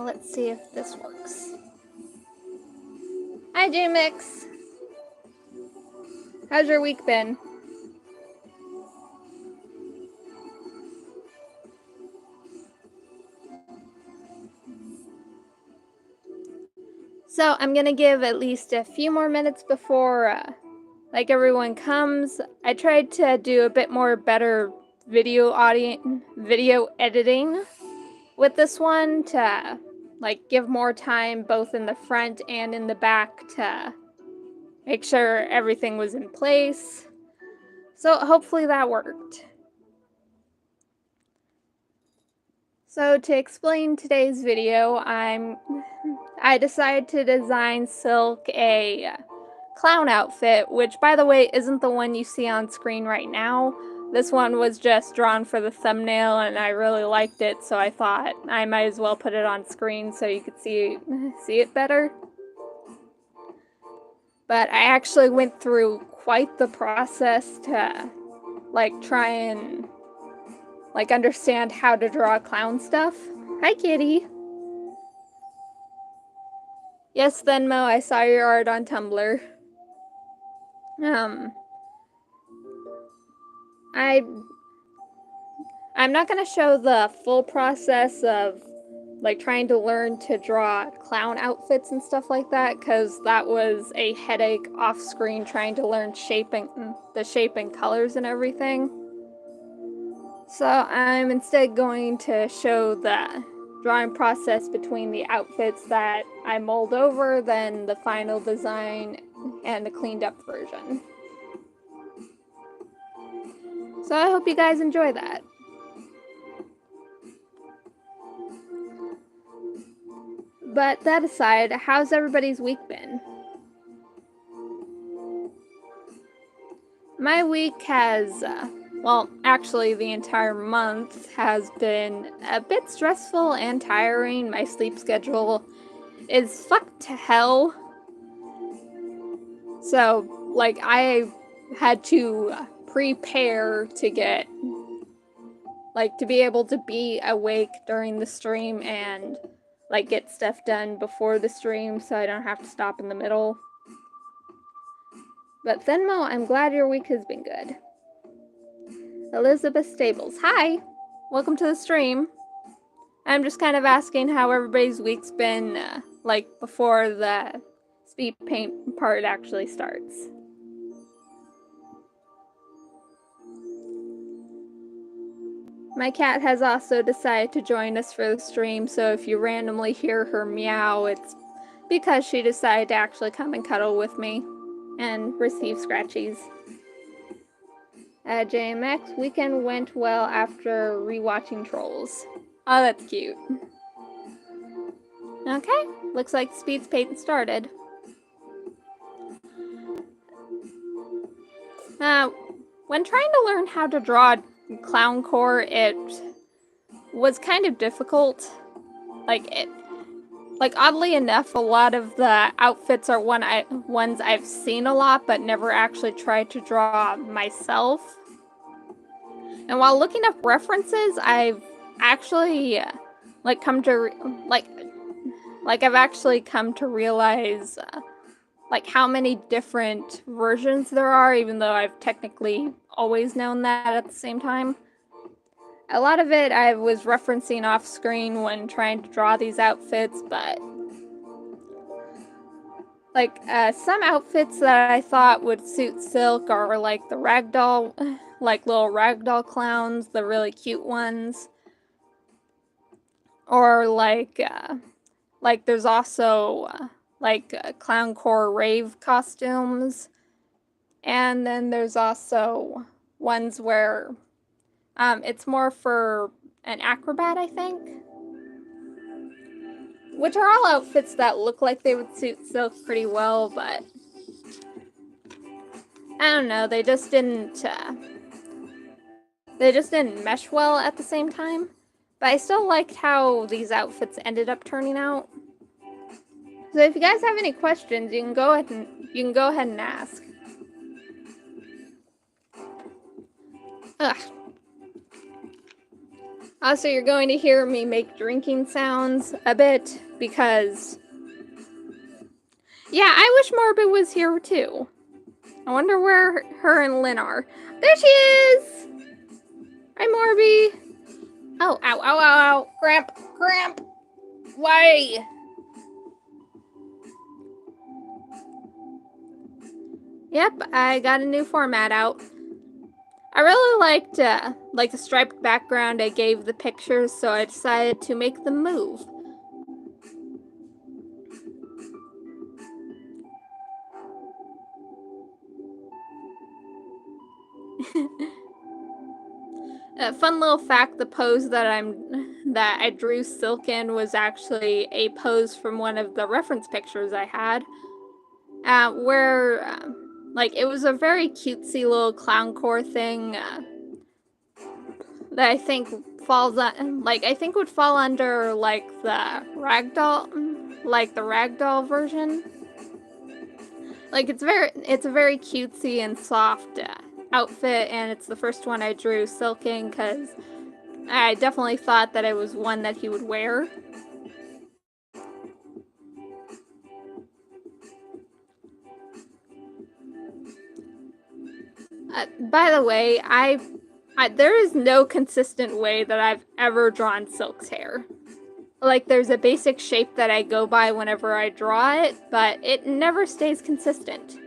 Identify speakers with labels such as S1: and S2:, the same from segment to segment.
S1: let's see if this works. Hi, J-Mix. How's your week been? So I'm gonna give at least a few more minutes before like everyone comes. I tried to do a bit more better video editing with this one to like give more time both in the front and in the back to make sure everything was in place. So hopefully that worked. So to explain today's video, I decided to design Silk a clown outfit, which by the way isn't the one you see on screen right now. This one was just drawn for the thumbnail and I really liked it, so I thought I might as well put it on screen so you could see it better. But I actually went through quite the process to like try and like understand how to draw clown stuff. Hi, kitty. Yes, Venmo, I saw your art on Tumblr. I'm not gonna show the full process of like trying to learn to draw clown outfits and stuff like that, because that was a headache off screen trying to learn the shape and colors and everything. So I'm instead going to show the drawing process between the outfits that I mold over, then the final design, and the cleaned up version. So I hope you guys enjoy that. But that aside, how's everybody's week been? My week has, well, actually the entire month has been a bit stressful and tiring. My sleep schedule is fucked to hell. So, like, I had to prepare to get, like, to be able to be awake during the stream and, like, get stuff done before the stream so I don't have to stop in the middle. But Venmo, I'm glad your week has been good. Elizabeth Stables, hi! Welcome to the stream. I'm just kind of asking how everybody's week's been, like, before the Speedpaint part actually starts. My cat has also decided to join us for the stream, so if you randomly hear her meow, it's because she decided to actually come and cuddle with me and receive scratchies. JMX, weekend went well after rewatching Trolls. Oh, that's cute. Okay, looks like Speedpaint started. When trying to learn how to draw clown core, it was kind of difficult. Like oddly enough, a lot of the outfits are ones I've seen a lot, but never actually tried to draw myself. And while looking up references, I've actually like come to I've actually come to realize like how many different versions there are, even though I've technically always known that at the same time. A lot of it I was referencing off screen when trying to draw these outfits, but like some outfits that I thought would suit Silk are like the ragdoll, like little ragdoll clowns, the really cute ones. Or like there's also clown core rave costumes. And then there's also ones where it's more for an acrobat, I think. Which are all outfits that look like they would suit Silk pretty well, but I don't know, they just didn't mesh well at the same time. But I still liked how these outfits ended up turning out. So if you guys have any questions, you can go ahead and ask. Ugh. Also, you're going to hear me make drinking sounds a bit because, yeah, I wish Marby was here too. I wonder where her and Lynn are. There she is! Hi, Marby. Oh, ow, ow, ow, ow. Cramp. Why? Yep, I got a new format out. I really liked the striped background I gave the pictures, so I decided to make them move. A fun little fact: the pose that I drew Silk in was actually a pose from one of the reference pictures I had, where like it was a very cutesy little clowncore thing that I think falls on, like, I think would fall under like the ragdoll version. Like it's a very cutesy and soft outfit, and it's the first one I drew Silk in because I definitely thought that it was one that he would wear. By the way, there is no consistent way that I've ever drawn Silk's hair. Like, there's a basic shape that I go by whenever I draw it, but it never stays consistent.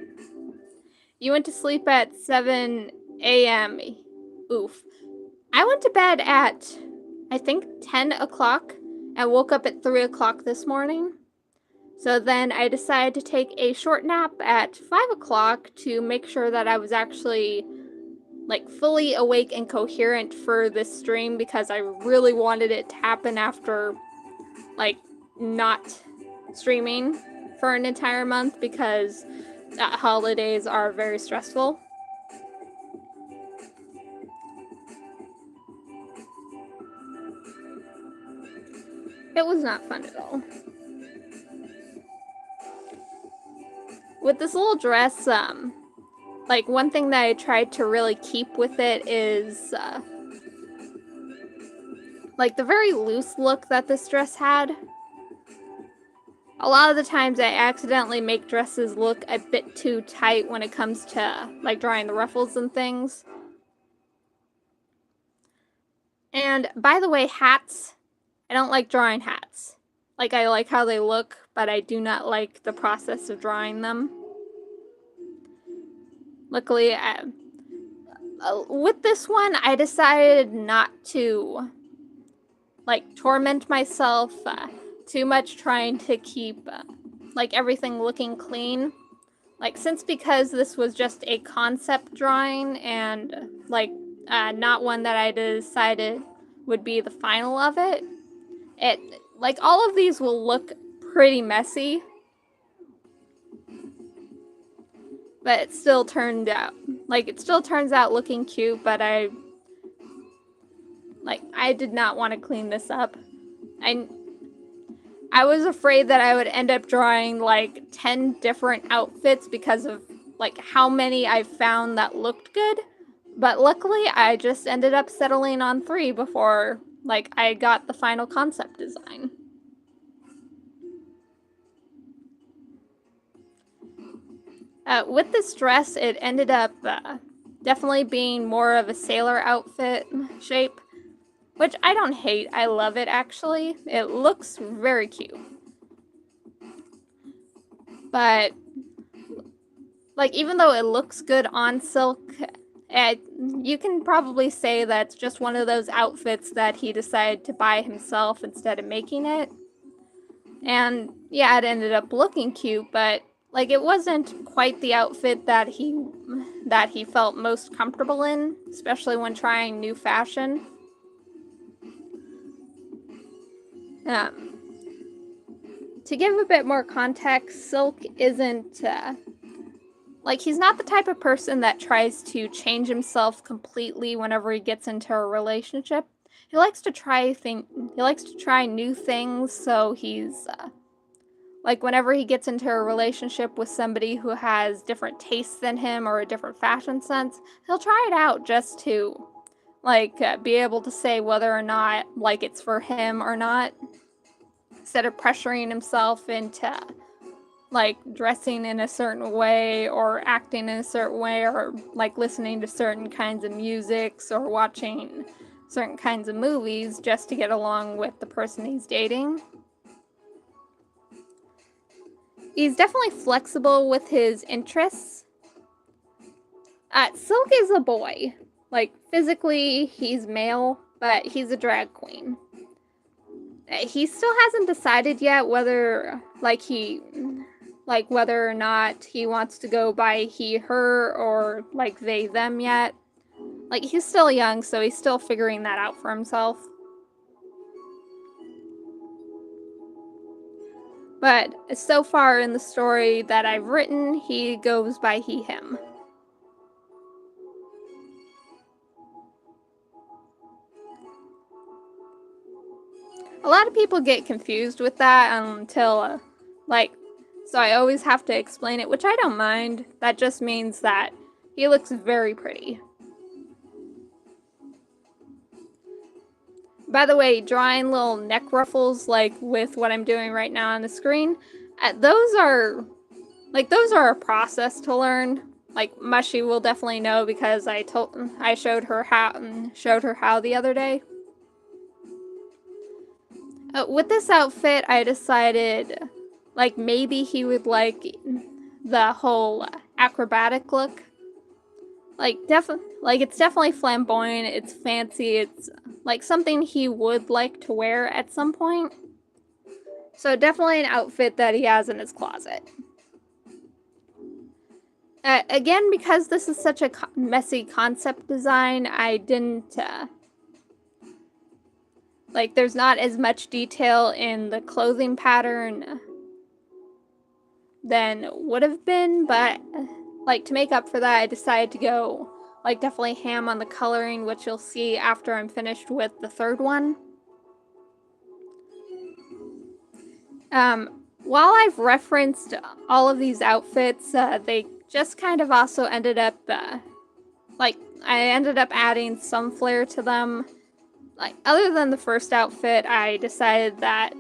S1: You went to sleep at 7 a.m. Oof. I went to bed at, I think, 10 o'clock and woke up at 3 o'clock this morning. So then I decided to take a short nap at 5 o'clock to make sure that I was actually like fully awake and coherent for this stream, because I really wanted it to happen after like not streaming for an entire month, because holidays are very stressful. It was not fun at all. With this little dress, like one thing that I tried to really keep with it is like the very loose look that this dress had. A lot of the times I accidentally make dresses look a bit too tight when it comes to like drawing the ruffles and things. And by the way, hats, I don't like drawing hats. Like, I like how they look, but I do not like the process of drawing them. Luckily, with this one, I decided not to like torment myself too much trying to keep like everything looking clean. Like, because this was just a concept drawing and like not one that I decided would be the final of it, like all of these will look pretty messy, but it still turns out looking cute. But I did not want to clean this up. I was afraid that I would end up drawing like 10 different outfits because of like how many I found that looked good. But luckily, I just ended up settling on 3 before like I got the final concept design. With this dress, it ended up definitely being more of a sailor outfit shape, which I don't hate. I love it, actually. It looks very cute. But like, even though it looks good on Silk, you can probably say that's just one of those outfits that he decided to buy himself instead of making it. And yeah, it ended up looking cute, but like it wasn't quite the outfit that he felt most comfortable in, especially when trying new fashion. To give a bit more context, Silk isn't like, he's not the type of person that tries to change himself completely whenever he gets into a relationship. He likes to try new things, so he's like, whenever he gets into a relationship with somebody who has different tastes than him or a different fashion sense, he'll try it out just to like, be able to say whether or not, like, it's for him or not, instead of pressuring himself into, like, dressing in a certain way or acting in a certain way or, like, listening to certain kinds of musics or watching certain kinds of movies just to get along with the person he's dating. He's definitely flexible with his interests. Silk is a boy. Like, physically, he's male, but he's a drag queen. He still hasn't decided yet whether, whether or not he wants to go by he, her, or, like, they, them yet. Like, he's still young, so he's still figuring that out for himself. But so far in the story that I've written, he goes by he, him. A lot of people get confused with that until, so I always have to explain it, which I don't mind. That just means that he looks very pretty. By the way, drawing little neck ruffles, like with what I'm doing right now on the screen, those are a process to learn. Like, Mushy will definitely know because I showed her how the other day. With this outfit, I decided, like, maybe he would like the whole acrobatic look. Like, it's definitely flamboyant, it's fancy, it's, like, something he would like to wear at some point. So definitely an outfit that he has in his closet. Again, because this is such a messy concept design, I didn't, there's not as much detail in the clothing pattern than would have been, but, to make up for that, I decided to go, definitely ham on the coloring, which you'll see after I'm finished with the third one. While I've referenced all of these outfits, they just kind of also ended up, I ended up adding some flair to them. Like, other than the first outfit, I decided that,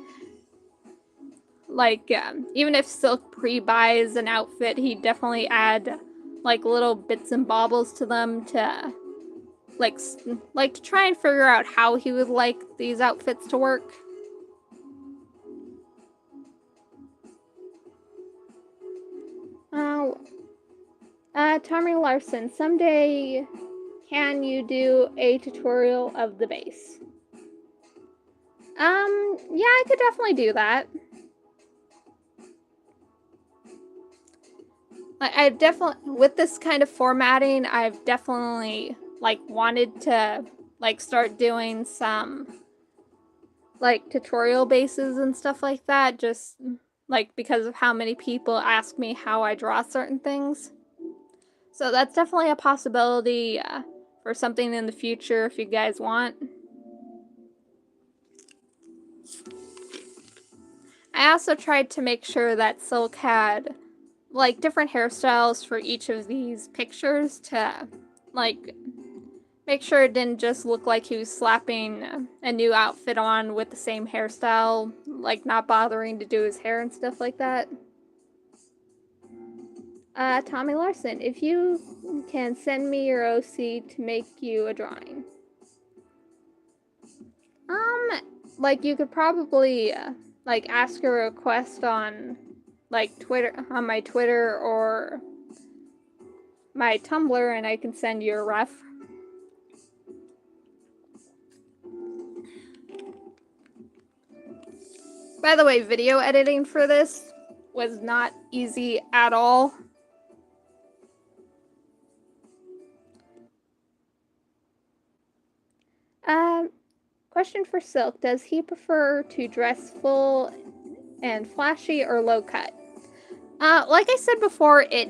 S1: even if Silk pre-buys an outfit, he'd definitely add, little bits and baubles to them to, to try and figure out how he would like these outfits to work. Tommy Larson, someday can you do a tutorial of the base? Yeah, I could definitely do that. I've definitely, with this kind of formatting, I've definitely, wanted to, start doing some, tutorial bases and stuff like that, just, because of how many people ask me how I draw certain things. So that's definitely a possibility for something in the future if you guys want. I also tried to make sure that Silk had, different hairstyles for each of these pictures to, make sure it didn't just look like he was slapping a new outfit on with the same hairstyle, not bothering to do his hair and stuff like that. Tommy Larson, if you can send me your OC to make you a drawing. You could probably, ask a request on, Twitter, on my Twitter or my Tumblr, and I can send you a ref. By the way, video editing for this was not easy at all. Question for Silk, does he prefer to dress full and flashy or low cut? Like I said before, it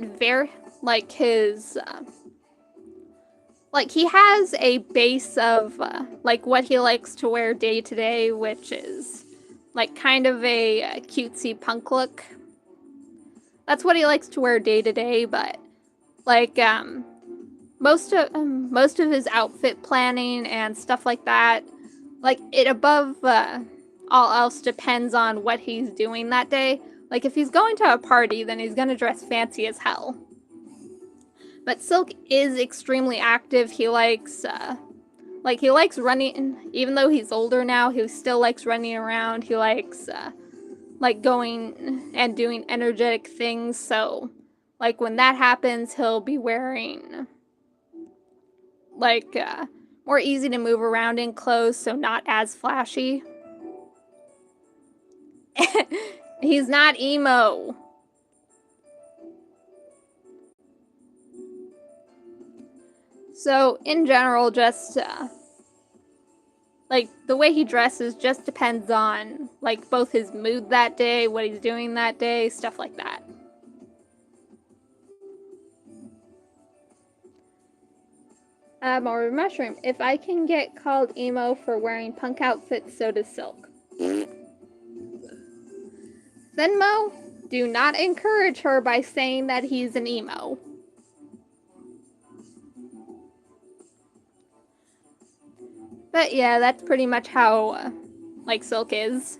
S1: he has a base of, what he likes to wear day to day, which is, kind of a cutesy punk look. That's what he likes to wear day to day, but, most of his outfit planning and stuff like that, like, it above all else depends on what he's doing that day. Like, if he's going to a party, then he's gonna dress fancy as hell. But Silk is extremely active. He likes running. Even though he's older now, he still likes running around. He likes like going and doing energetic things. So like when that happens, he'll be wearing like more easy to move around in clothes, so not as flashy. He's not emo. So in general, just like the way he dresses just depends on like both his mood that day, what he's doing that day, stuff like that. Morbid Mushroom. If I can get called emo for wearing punk outfits, so does Silk. Senmo, do not encourage her by saying that he's an emo. But yeah, that's pretty much how like Silk is.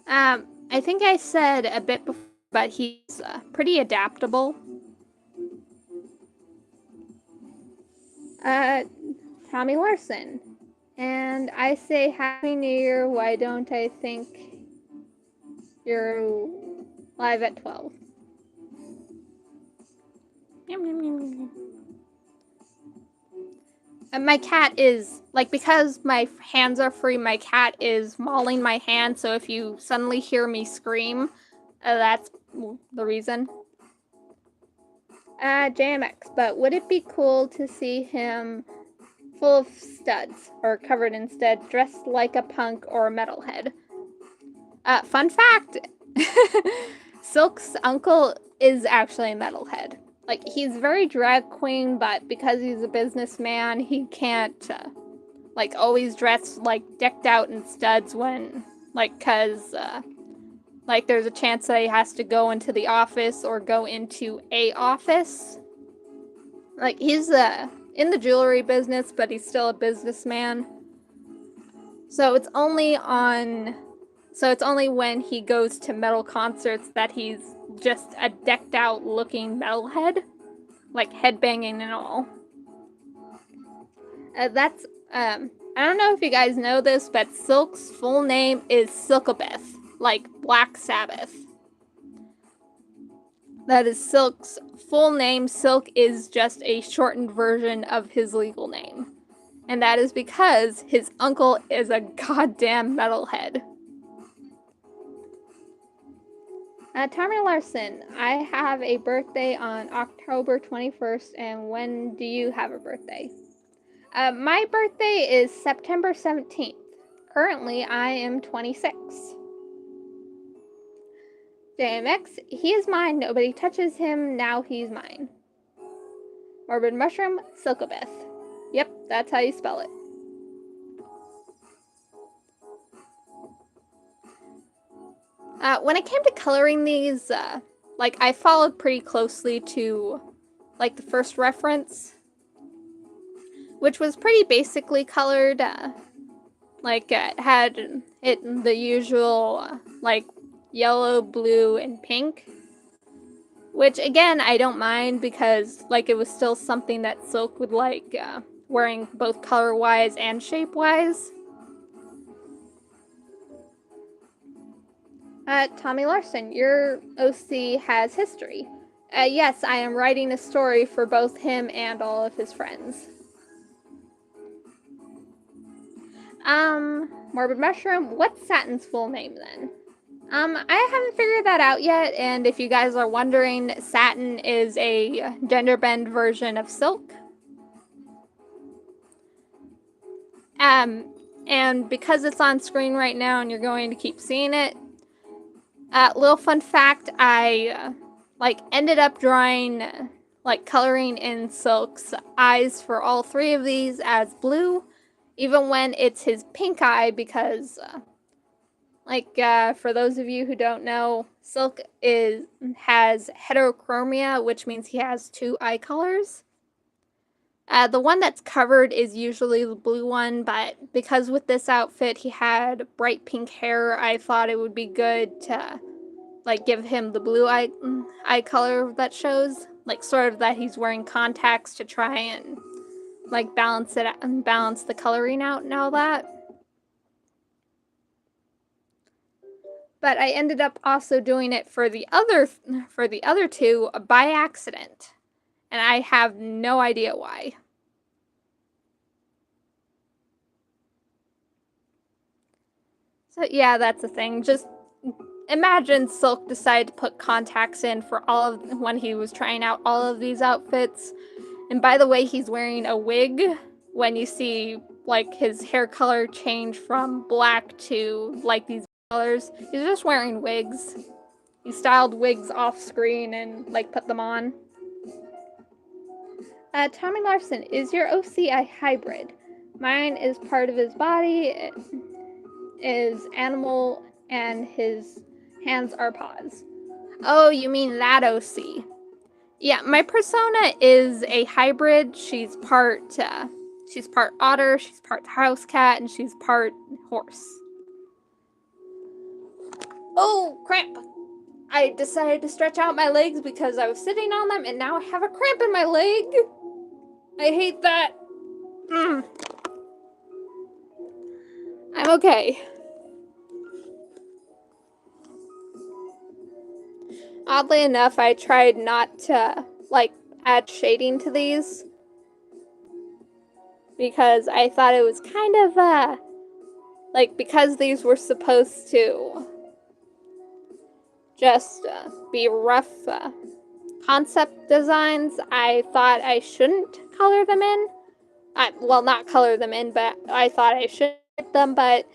S1: I think I said a bit before, but he's pretty adaptable. Tommy Larson. And I say Happy New Year, why don't I think you're live at 12? My cat is, like, because my hands are free, my cat is mauling my hand, so if you suddenly hear me scream, that's the reason. JMX, but would it be cool to see him full of studs, or covered instead, dressed like a punk or a metalhead? Fun fact, Silk's uncle is actually a metalhead. Like, he's very drag queen, but because he's a businessman, he can't, like, always dress, like, decked out in studs when, like, cause, like, there's a chance that he has to go into the office or go into a office. Like, he's, in the jewelry business, but he's still a businessman. So it's only when he goes to metal concerts that he's just a decked out looking metalhead. Like headbanging and all. That's, I don't know if you guys know this, but Silk's full name is Silkabeth, like Black Sabbath. That is Silk's full name. Silk is just a shortened version of his legal name. And that is because his uncle is a goddamn metalhead. Tommy Larson, I have a birthday on October 21st, and when do you have a birthday? My birthday is September 17th. Currently, I am 26. JMX, he is mine, nobody touches him, now he's mine. Morbid Mushroom, Silkabeth. Yep, that's how you spell it. When it came to coloring these, like, I followed pretty closely to, like, the first reference, which was pretty basically colored. Like, it had the usual, like, yellow, blue, and pink, which, again, I don't mind because, like, it was still something that Silk would like, wearing both color-wise and shape-wise. Tommy Larson, your OC has history. Yes, I am writing a story for both him and all of his friends. Morbid Mushroom, what's Satin's full name then? I haven't figured that out yet, and if you guys are wondering, Satin is a gender bend version of Silk. And because it's on screen right now and you're going to keep seeing it, little fun fact, I, like, ended up drawing, like, coloring in Silk's eyes for all three of these as blue, even when it's his pink eye, because, Like, for those of you who don't know, Silk has heterochromia, which means he has 2 eye colors. The one that's covered is usually the blue one, but because with this outfit he had bright pink hair, I thought it would be good to, like, give him the blue eye color that shows, like, sort of that he's wearing contacts to try and, like, balance the coloring out and all that. But I ended up also doing it for the other 2 by accident, and I have no idea why. So yeah, that's the thing. Just imagine Silk decided to put contacts in for all of when he was trying out all of these outfits. And by the way, he's wearing a wig when you see, like, his hair color change from black to, like, these colors. He's just wearing wigs. He styled wigs off screen and, like, put them on. Tommy Larson, is your OC a hybrid? Mine is part of his body, it is animal, and his hands are paws. Oh, you mean that OC. Yeah, my persona is a hybrid. She's part otter, she's part house cat, and she's part horse. Oh, cramp! I decided to stretch out my legs because I was sitting on them, and now I have a cramp in my leg. I hate that. I'm okay. Oddly enough, I tried not to, like, add shading to these because I thought it was kind of, like, because these were supposed to just be rough concept designs, I thought I shouldn't color them in. Well, not color them in, but I thought I should them, but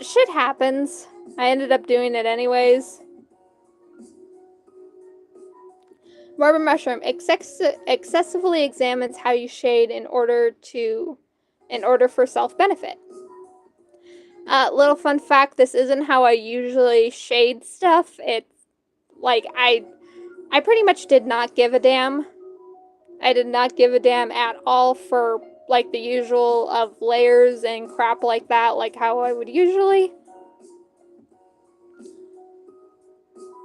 S1: shit happens. I ended up doing it anyways. Rubber Mushroom excessively examines how you shade in order for self-benefit. Little fun fact, this isn't how I usually shade stuff. It's like I pretty much did not give a damn. I did not give a damn at all for, like, the usual of layers and crap like that, like how I would usually.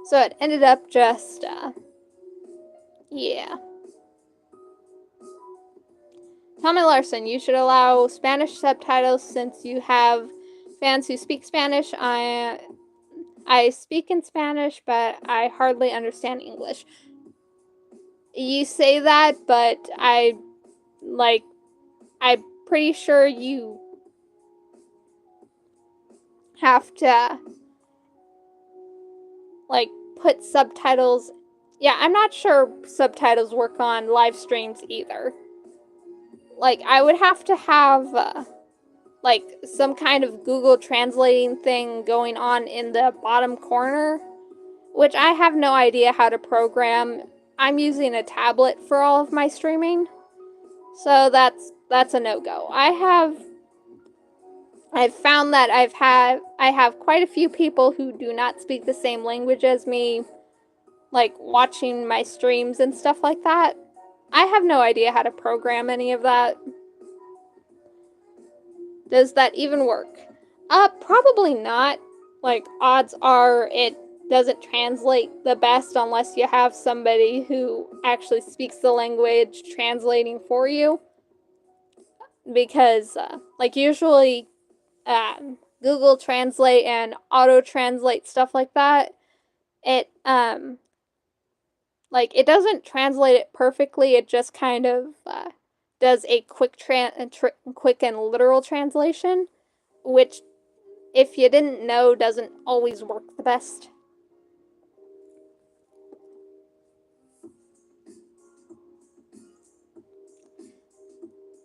S1: So it ended up just, yeah. Tommy Larson, you should allow Spanish subtitles since you have fans who speak Spanish. I speak in Spanish, but I hardly understand English. You say that, but I'm pretty sure you have to, like, put subtitles. Yeah, I'm not sure subtitles work on live streams either. Like, I would have to have, like, some kind of Google translating thing going on in the bottom corner, which I have no idea how to program. I'm using a tablet for all of my streaming, so that's a no-go. I've found that I have quite a few people who do not speak the same language as me, like, watching my streams and stuff like that. I have no idea how to program any of that. Does that even work? Probably not. Like, odds are it doesn't translate the best unless you have somebody who actually speaks the language translating for you. Because, like, usually Google Translate and auto-translate stuff like that, it, like, it doesn't translate it perfectly, it just kind of, does a quick and literal translation, which, if you didn't know, doesn't always work the best.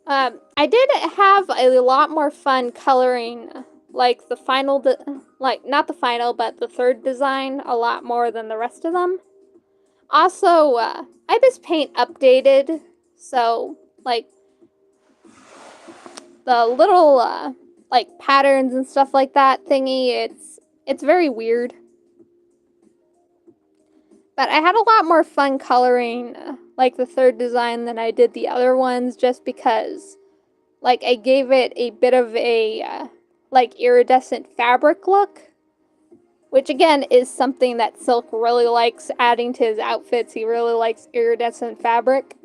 S1: I did have a lot more fun coloring, like, the final, not the final, but the third design a lot more than the rest of them. Also, ibisPAINT updated, so, like, the little, like patterns and stuff like that thingy. It's very weird. But I had a lot more fun coloring like the third design than I did the other ones, just because like I gave it a bit of a like iridescent fabric look, which again is something that Silk really likes adding to his outfits. He really likes iridescent fabric.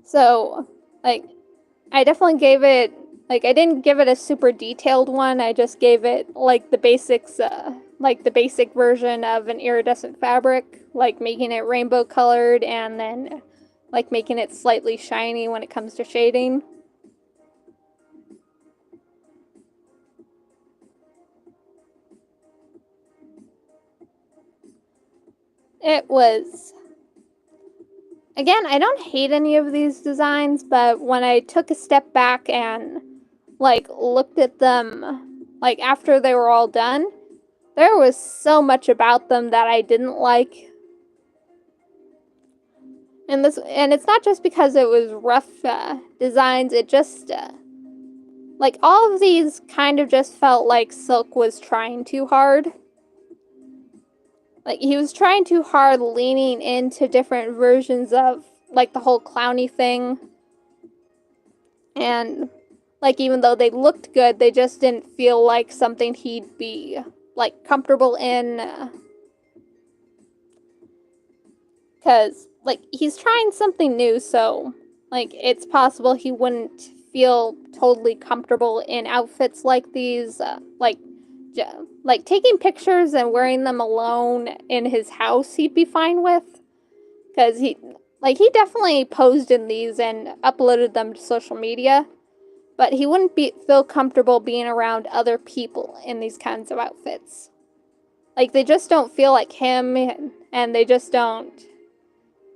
S1: So like I definitely gave it, like, I didn't give it a super detailed one, I just gave it, like, the basics, like, the basic version of an iridescent fabric, like, making it rainbow colored, and then, like, making it slightly shiny when it comes to shading. It was... Again, I don't hate any of these designs, but when I took a step back and, like, looked at them, like, after they were all done, there was so much about them that I didn't like. And it's not just because it was rough designs, it just, like, all of these kind of just felt like Silk was trying too hard. Like, he was trying too hard, leaning into different versions of, like, the whole clowny thing. And, like, even though they looked good, they just didn't feel like something he'd be, like, comfortable in. Because, like, he's trying something new, so, like, it's possible he wouldn't feel totally comfortable in outfits like these. Like, taking pictures and wearing them alone in his house, he'd be fine with. Because he definitely posed in these and uploaded them to social media. But he wouldn't feel comfortable being around other people in these kinds of outfits. Like, they just don't feel like him, and they just don't...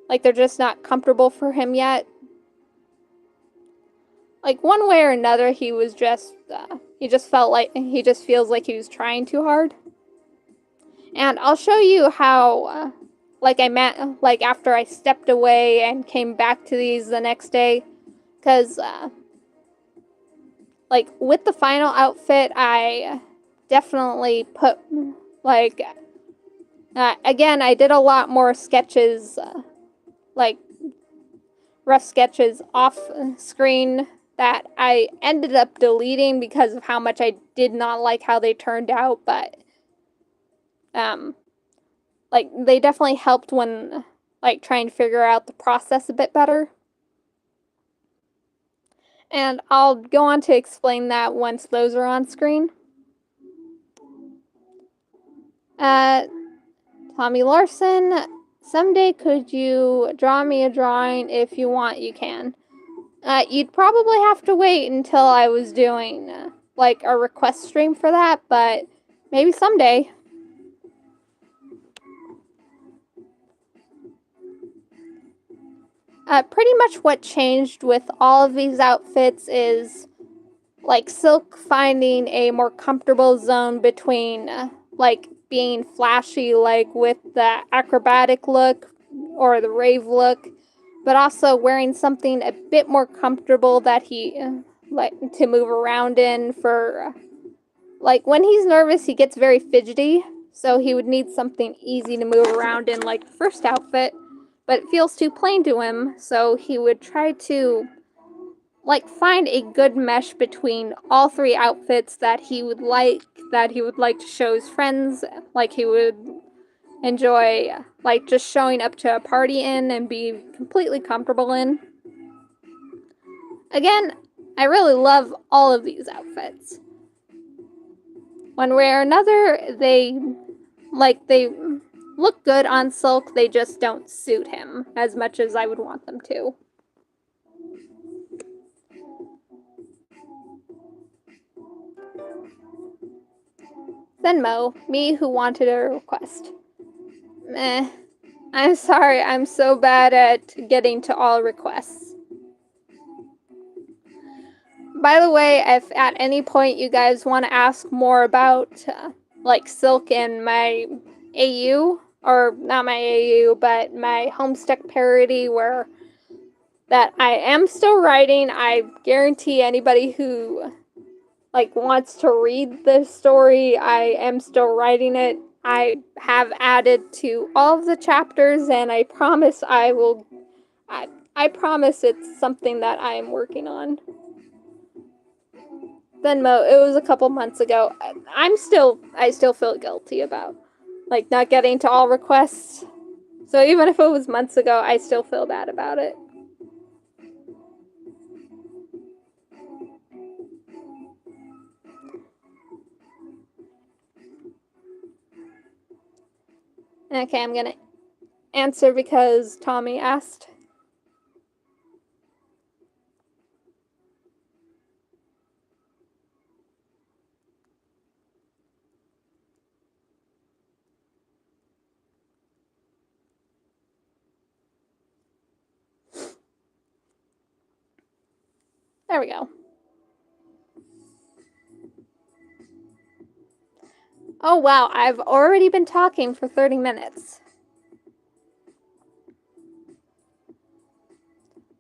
S1: Like, they're just not comfortable for him yet. Like, one way or another, he was just... he just felt like... He just feels like he was trying too hard. And I'll show you how... like, after I stepped away and came back to these the next day. Because, like, with the final outfit, I definitely put, like... again, I did a lot more sketches... like, rough sketches off screen that I ended up deleting because of how much I did not like how they turned out, but, like, they definitely helped when, like, trying to figure out the process a bit better. And I'll go on to explain that once those are on screen. Tommy Larson... Someday could you draw me a drawing? If you want, you can. You'd probably have to wait until I was doing, like, a request stream for that, but maybe someday. Pretty much what changed with all of these outfits is, like, Silk finding a more comfortable zone between, like, being flashy, like with the acrobatic look or the rave look, but also wearing something a bit more comfortable that he like to move around in. For like, when he's nervous, he gets very fidgety, so he would need something easy to move around in, like the first outfit, but it feels too plain to him, so he would try to, like, find a good mesh between all three outfits that he would like to show his friends, like he would enjoy, like, just showing up to a party in and be completely comfortable in. Again, I really love all of these outfits. One way or another, they look good on Silk, they just don't suit him as much as I would want them to. Zenmo, me who wanted a request. Meh. I'm sorry, I'm so bad at getting to all requests. By the way, if at any point you guys want to ask more about, like, Silk and my AU, or not my AU, but my Homestuck parody, where that I am still writing. I guarantee anybody who like wants to read this story, I am still writing it. I have added to all of the chapters, and I promise I will. I promise it's something that I am working on. Venmo, it was a couple months ago. I still feel guilty about like not getting to all requests. So even if it was months ago, I still feel bad about it. Okay, I'm gonna answer because Tommy asked. There we go. Oh wow, I've already been talking for 30 minutes.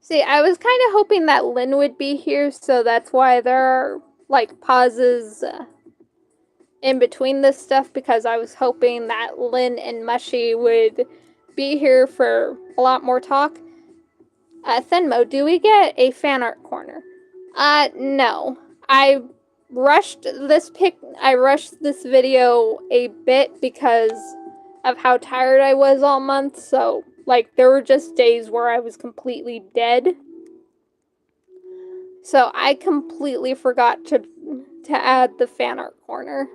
S1: See, I was kind of hoping that Lynn would be here, so that's why there are, like, pauses in between this stuff, because I was hoping that Lynn and Mushy would be here for a lot more talk. Thenmo, do we get a fan art corner? No. I rushed this video a bit because of how tired I was all month, so like there were just days where I was completely dead. So I completely forgot to add the fan art corner,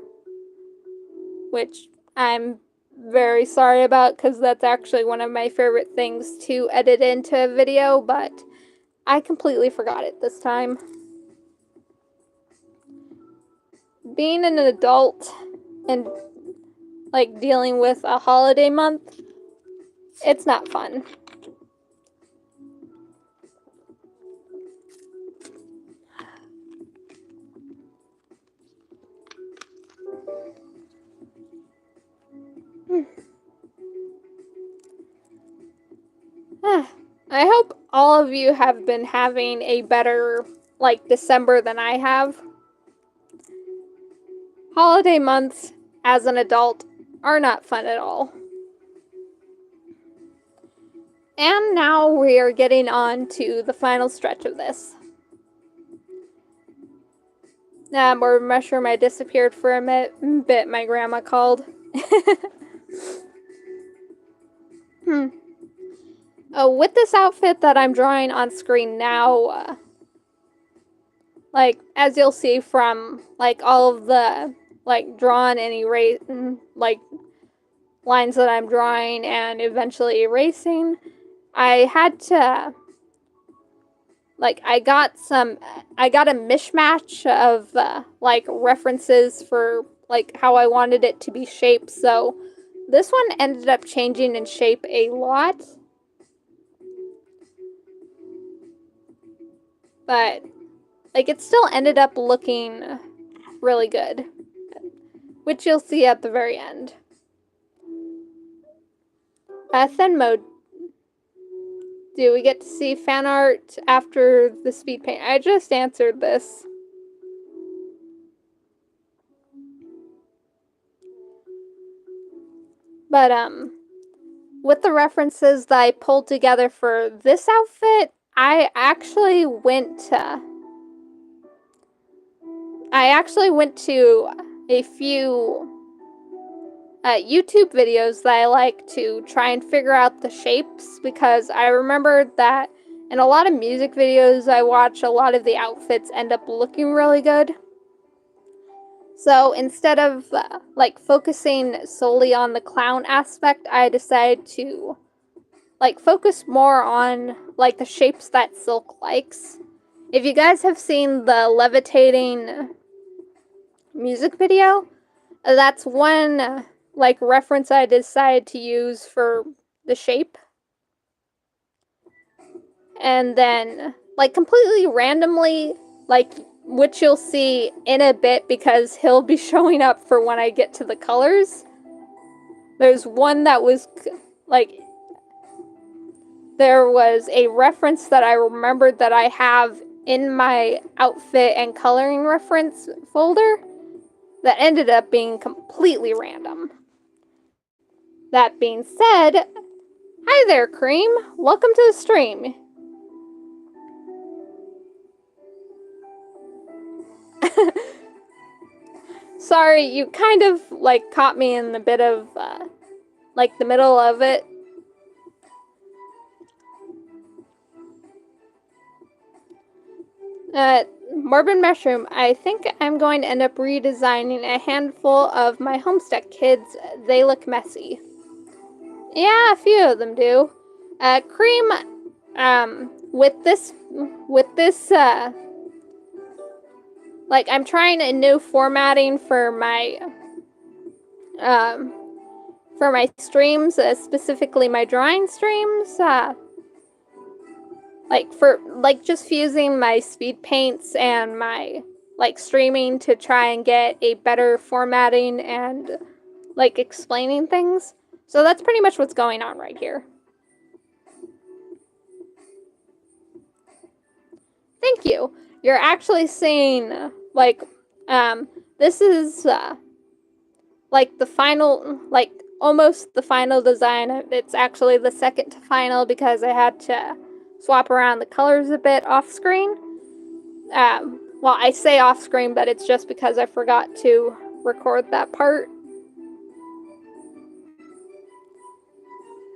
S1: which I'm very sorry about because that's actually one of my favorite things to edit into a video, but I completely forgot it this time. Being an adult and like dealing with a holiday month, it's not fun. I hope all of you have been having a better like December than I have. Holiday months as an adult are not fun at all. And now we are getting on to the final stretch of this. More mushroom, I disappeared for a bit, my grandma called. With this outfit that I'm drawing on screen now, like, as you'll see from, like, all of the, like, drawn and erased, like, lines that I'm drawing and eventually erasing, I had to, like, I got a mishmash of, like, references for, like, how I wanted it to be shaped, so this one ended up changing in shape a lot. But, like, it still ended up looking really good, which you'll see at the very end. Thenmo, do we get to see fan art after the speed paint? I just answered this. But, with the references that I pulled together for this outfit, I actually went to a few YouTube videos that I like to try and figure out the shapes, because I remembered that in a lot of music videos I watch, a lot of the outfits end up looking really good. So instead of like focusing solely on the clown aspect, I decided to like focus more on like the shapes that Silk likes. If you guys have seen the levitating music video, that's one like reference I decided to use for the shape. And then like completely randomly, like, which you'll see in a bit because he'll be showing up for when I get to the colors. There's one that was like there was a reference that I remembered that I have in my outfit and coloring reference folder that ended up being completely random. That being said, hi there, Cream. Welcome to the stream. Sorry, you kind of, like, caught me in a bit of, like, the middle of it. Morbid Mushroom, I think I'm going to end up redesigning a handful of my Homestuck kids. They look messy. Yeah, a few of them do. Cream, with this, like, I'm trying a new formatting for my streams, specifically my drawing streams, like just fusing my Speedpaints and my, like, streaming to try and get a better formatting and, like, explaining things. So that's pretty much what's going on right here. Thank you. You're actually seeing, like, this is, like, the final, like, almost the final design. It's actually the second to final because I had to swap around the colors a bit off screen. Well, I say off screen, but it's just because I forgot to record that part.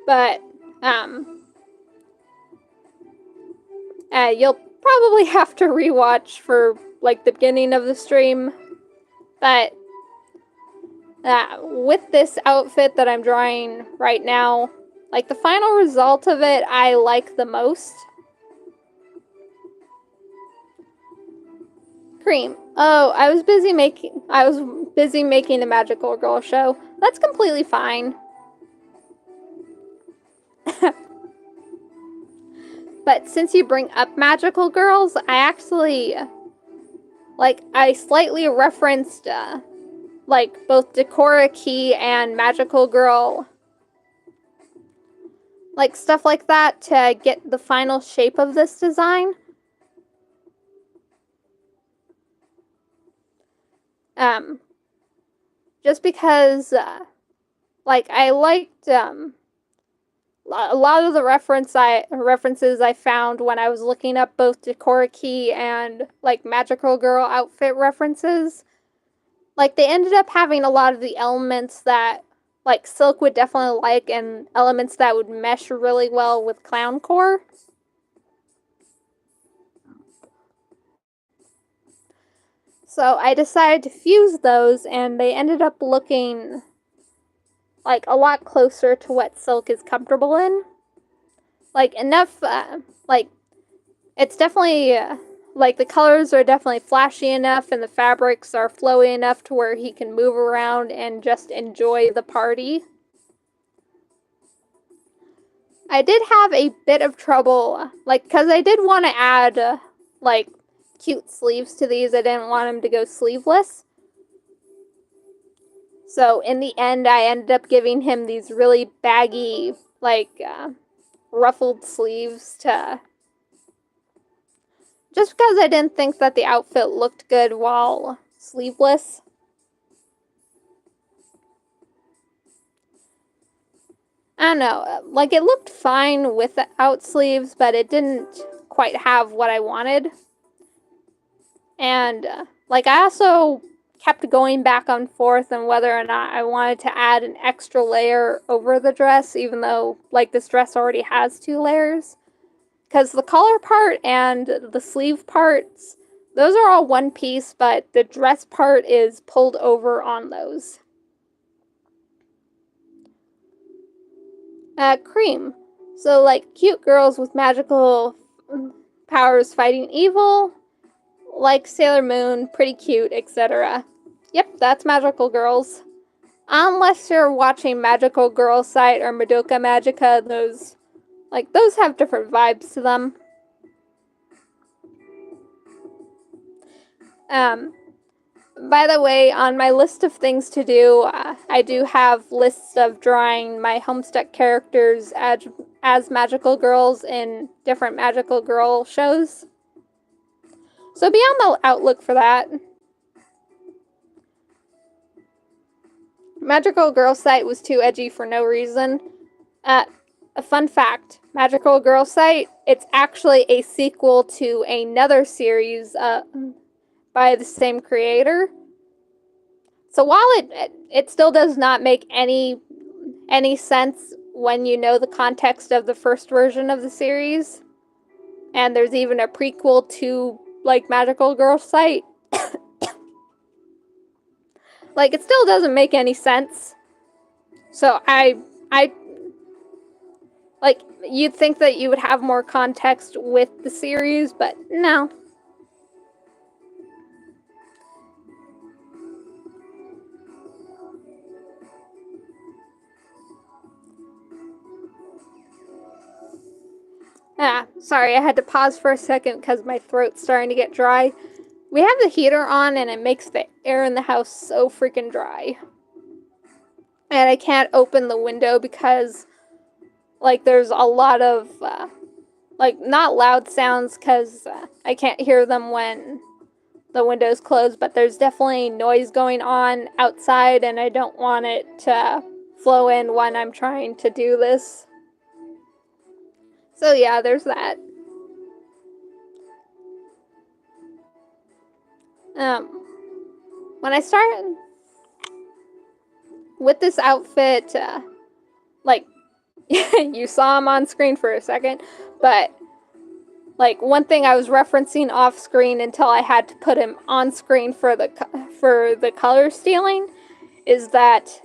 S1: But, you'll probably have to rewatch for, like, the beginning of the stream. But, with this outfit that I'm drawing right now, like, the final result of it, I like the most. Cream. Oh, I was busy making the Magical Girl show. That's completely fine. But since you bring up Magical Girls, I actually, like, I slightly referenced, like, both Decora Key and Magical Girl, like, stuff like that to get the final shape of this design. Just because, like, I liked, a lot of the references I found when I was looking up both Decora Key and, like, Magical Girl outfit references, like, they ended up having a lot of the elements that, like, Silk would definitely like, and elements that would mesh really well with Clowncore. So I decided to fuse those, and they ended up looking, like, a lot closer to what Silk is comfortable in. Like, enough, like, it's definitely, like, the colors are definitely flashy enough, and the fabrics are flowy enough to where he can move around and just enjoy the party. I did have a bit of trouble, like, because I did want to add, like, cute sleeves to these. I didn't want him to go sleeveless. So in the end, I ended up giving him these really baggy, like, ruffled sleeves to... just because I didn't think that the outfit looked good while sleeveless. I don't know, like, it looked fine without sleeves, but it didn't quite have what I wanted. And, like, I also kept going back and forth on whether or not I wanted to add an extra layer over the dress, even though, like, this dress already has 2 layers. Because the collar part and the sleeve parts, those are all one piece, but the dress part is pulled over on those. Cream. So, like, cute girls with magical powers fighting evil, like Sailor Moon, pretty cute, etc. Yep, that's Magical Girls. Unless you're watching Magical Girl Site or Madoka Magica, those have different vibes to them. By the way, on my list of things to do, I do have lists of drawing my Homestuck characters as magical girls in different magical girl shows. So be on the outlook for that. Magical Girl Sight was too edgy for no reason. A fun fact, Magical Girl Sight, it's actually a sequel to another series by the same creator. So while it still does not make any sense when you know the context of the first version of the series, and there's even a prequel to, like, Magical Girl Sight, like, it still doesn't make any sense. So I like, you'd think that you would have more context with the series, but no. Sorry, I had to pause for a second because my throat's starting to get dry. We have the heater on and it makes the air in the house so freaking dry. And I can't open the window because, like, there's a lot of, like, not loud sounds because I can't hear them when the window's closed, but there's definitely noise going on outside and I don't want it to flow in when I'm trying to do this. So yeah, there's that. When I started with this outfit, like, you saw him on screen for a second, but, like, one thing I was referencing off screen until I had to put him on screen for the color stealing is that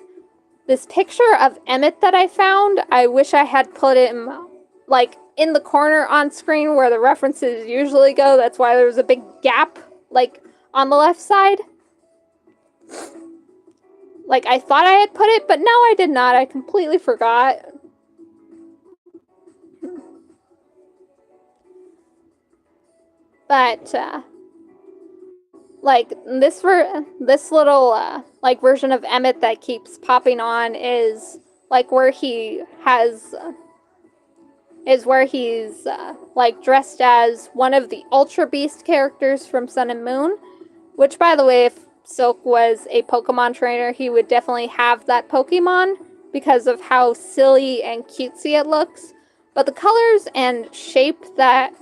S1: this picture of Emmett that I found, I wish I had put him, like, in the corner on screen where the references usually go. That's why there was a big gap, like, on the left side. Like, I thought I had put it, but no, I did not. I completely forgot. But, like, this little, like, version of Emmett that keeps popping on is, like, where he has, like, dressed as one of the Ultra Beast characters from Sun and Moon. Which, by the way, if Silk was a Pokemon trainer, he would definitely have that Pokemon because of how silly and cutesy it looks. But the colors and shape that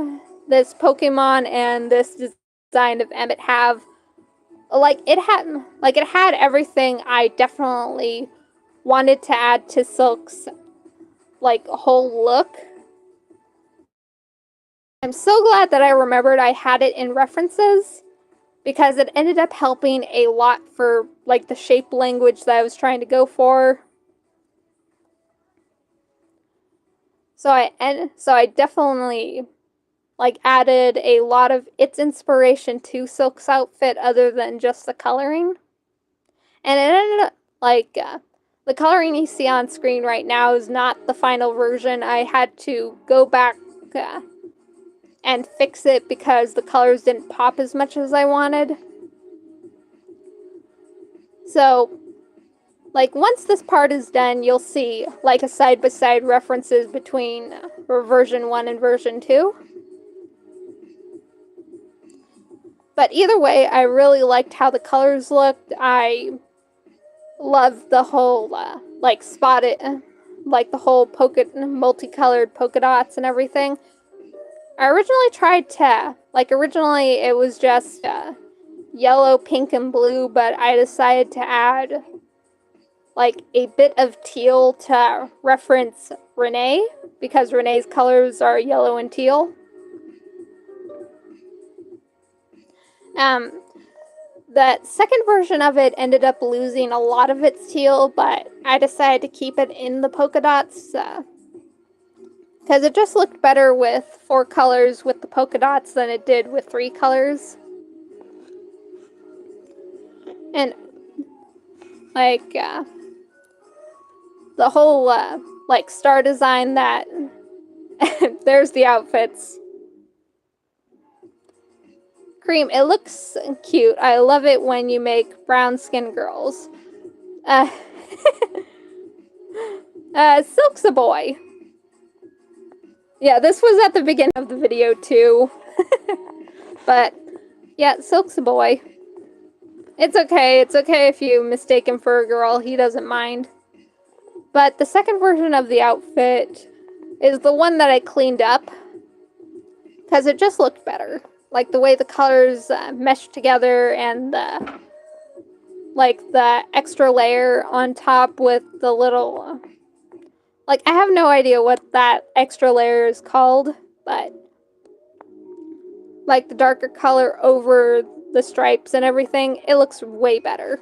S1: this Pokemon and this design of Emmett have, it had everything I definitely wanted to add to Silk's, like, whole look. I'm so glad that I remembered I had it in references, because it ended up helping a lot for, like, the shape language that I was trying to go for. So I definitely, like, added a lot of its inspiration to Silk's outfit other than just the coloring. And it ended up, like, the coloring you see on screen right now is not the final version. I had to go back and fix it because the colors didn't pop as much as I wanted. So, like, once this part is done, you'll see, like, a side-by-side references between version 1 and version 2. But either way, I really liked how the colors looked. I loved the whole, like, like, the whole multicolored polka dots and everything. I originally tried to, like, originally it was just yellow, pink, and blue, but I decided to add, like, a bit of teal to reference Renee, because Renee's colors are yellow and teal. That second version of it ended up losing a lot of its teal, but I decided to keep it in the polka dots, because it just looked better with 4 colors with the polka dots than it did with 3 colors. And, like, the whole, like, star design that... There's the outfits. Cream, it looks cute. I love it when you make brown skin girls. Silk's a boy. Yeah, this was at the beginning of the video too. But yeah, Silk's a boy. It's okay if you mistake him for a girl, he doesn't mind. But the second version of the outfit is the one that I cleaned up, because it just looked better. Like the way the colors meshed together, and like the extra layer on top with the little... like, I have no idea what that extra layer is called, but like the darker color over the stripes and everything, it looks way better.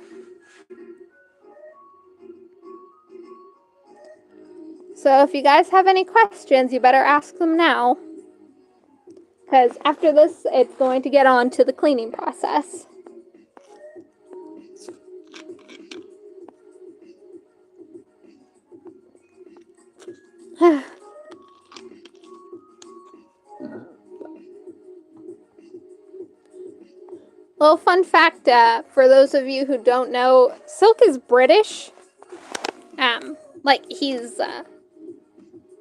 S1: So if you guys have any questions, you better ask them now, because after this, it's going to get on to the cleaning process. Little fun fact, for those of you who don't know, Silk is British. Like he's,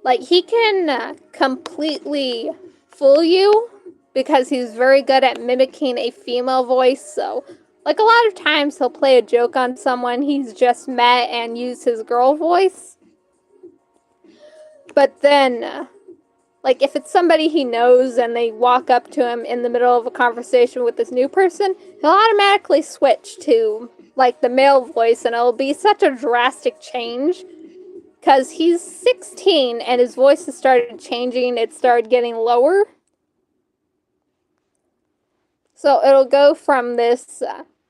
S1: like he can completely fool you, because he's very good at mimicking a female voice. So, like a lot of times he'll play a joke on someone he's just met and use his girl voice. But then, like if it's somebody he knows and they walk up to him in the middle of a conversation with this new person, he'll automatically switch to like the male voice, and it'll be such a drastic change. Because he's 16 and his voice has started changing, it started getting lower. So it'll go from this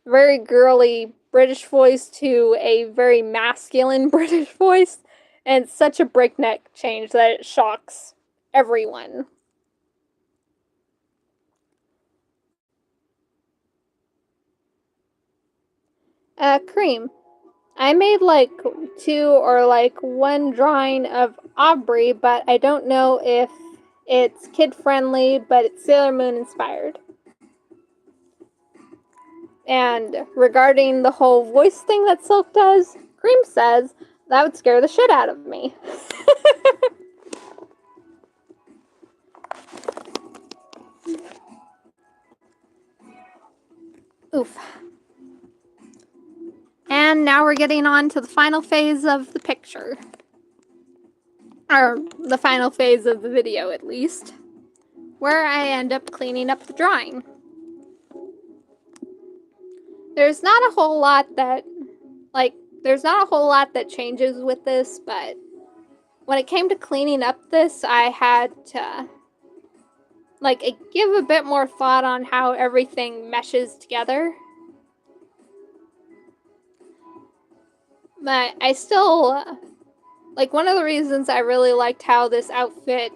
S1: very girly British voice to a very masculine British voice. And it's such a breakneck change that it shocks everyone. Cream. I made like 2 or like 1 drawing of Aubrey, but I don't know if it's kid friendly, but it's Sailor Moon inspired. And regarding the whole voice thing that Silk does, Cream says that would scare the shit out of me. Oof. And now we're getting on to the final phase of the picture. Or the final phase of the video, at least. Where I end up cleaning up the drawing. There's not a whole lot that, changes with this, but when it came to cleaning up this, I had to, give a bit more thought on how everything meshes together. But I still, one of the reasons I really liked how this outfit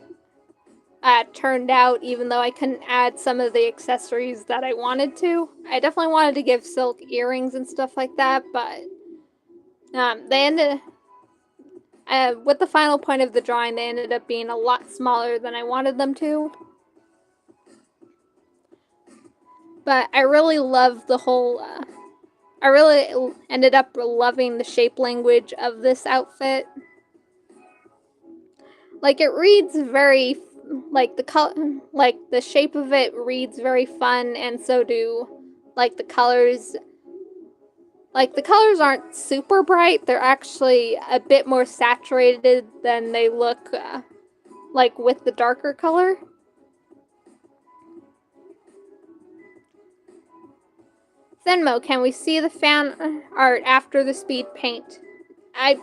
S1: turned out, even though I couldn't add some of the accessories that I wanted to. I definitely wanted to give Silk earrings and stuff like that, but they ended, with the final point of the drawing, they ended up being a lot smaller than I wanted them to. But I really love the whole, I really ended up loving the shape language of this outfit. It reads very, the shape of it reads very fun, and so do, the colors. The colors aren't super bright, they're actually a bit more saturated than they look, with the darker color. Zenmo, can we see the fan art after the speed paint? I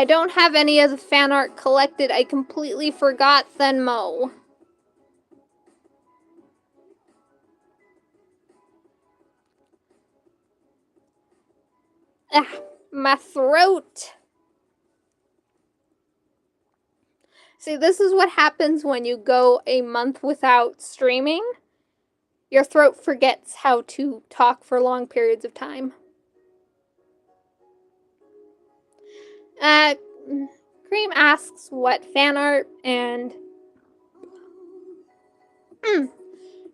S1: don't have any of the fan art collected. I completely forgot, Zenmo. Ah, my throat. See, this is what happens when you go a month without streaming. Your throat forgets how to talk for long periods of time. Cream asks what fan art, and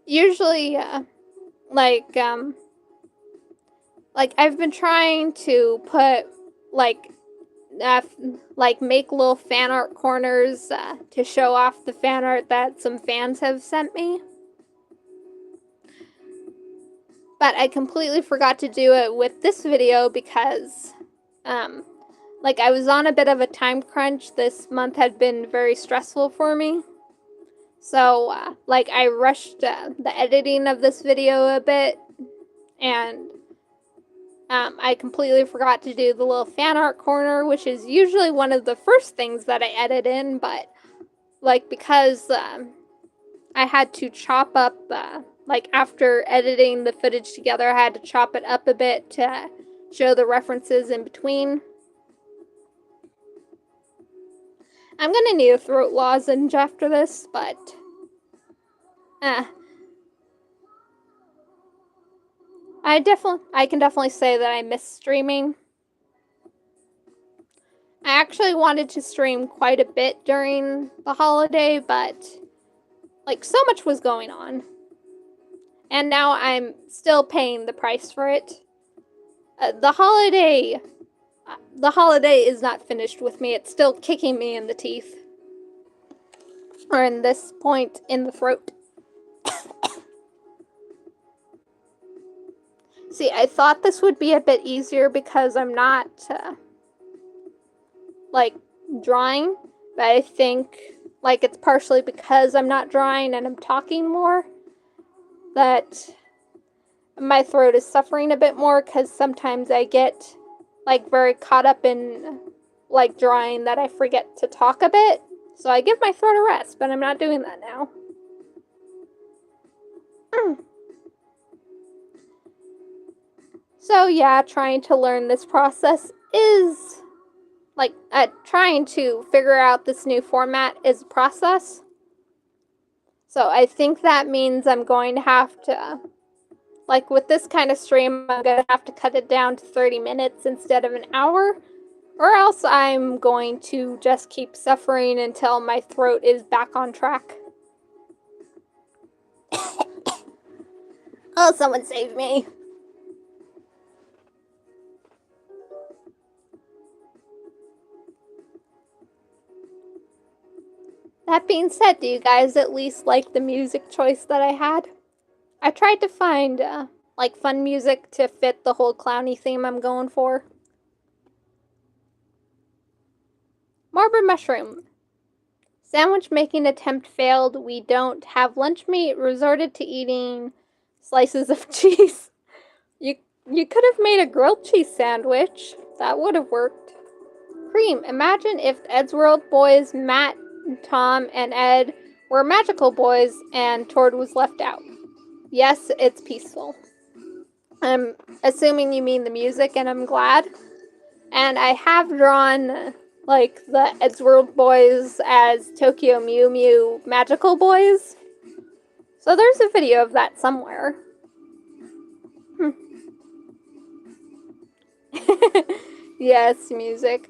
S1: usually, I've been trying to put, like make little fan art corners to show off the fan art that some fans have sent me. But I completely forgot to do it with this video because, like, I was on a bit of a time crunch. This month had been very stressful for me. So, like, I rushed the editing of this video a bit, and I completely forgot to do the little fan art corner, which is usually one of the first things that I edit in, but, like, because I had to chop up, like, after editing the footage together, I had to chop it up a bit to show the references in between. I'm gonna need a throat lozenge after this, but I can definitely say that I miss streaming. I actually wanted to stream quite a bit during the holiday, but like so much was going on. And now I'm still paying the price for it. The holiday is not finished with me. It's still kicking me in the teeth. Or in this point, in the throat. See, I thought this would be a bit easier because I'm not, like, drawing. But I think, like, it's partially because I'm not drawing and I'm talking more that my throat is suffering a bit more, because sometimes I get, like, very caught up in, like, drawing that I forget to talk a bit. So I give my throat a rest, but I'm not doing that now. So yeah, trying to learn this process is, like, trying to figure out this new format is a process. So I think that means I'm going to have to, like, with this kind of stream, I'm going to have to cut it down to 30 minutes instead of an hour. Or else I'm going to just keep suffering until my throat is back on track. Oh, someone save me. That being said, do you guys at least like the music choice that I had? I tried to find, like, fun music to fit the whole clowny theme I'm going for. Morbid Mushroom. Sandwich making attempt failed. We don't have lunch meat. Resorted to eating slices of cheese. You could have made a grilled cheese sandwich. That would have worked. Cream. Imagine if Ed's World boys, Matt, Tom, and Ed were magical boys and Tord was left out. Yes, it's peaceful. I'm assuming you mean the music, and I'm glad. And I have drawn, like, the Ed's World boys as Tokyo Mew Mew magical boys. So there's a video of that somewhere. Yes, music.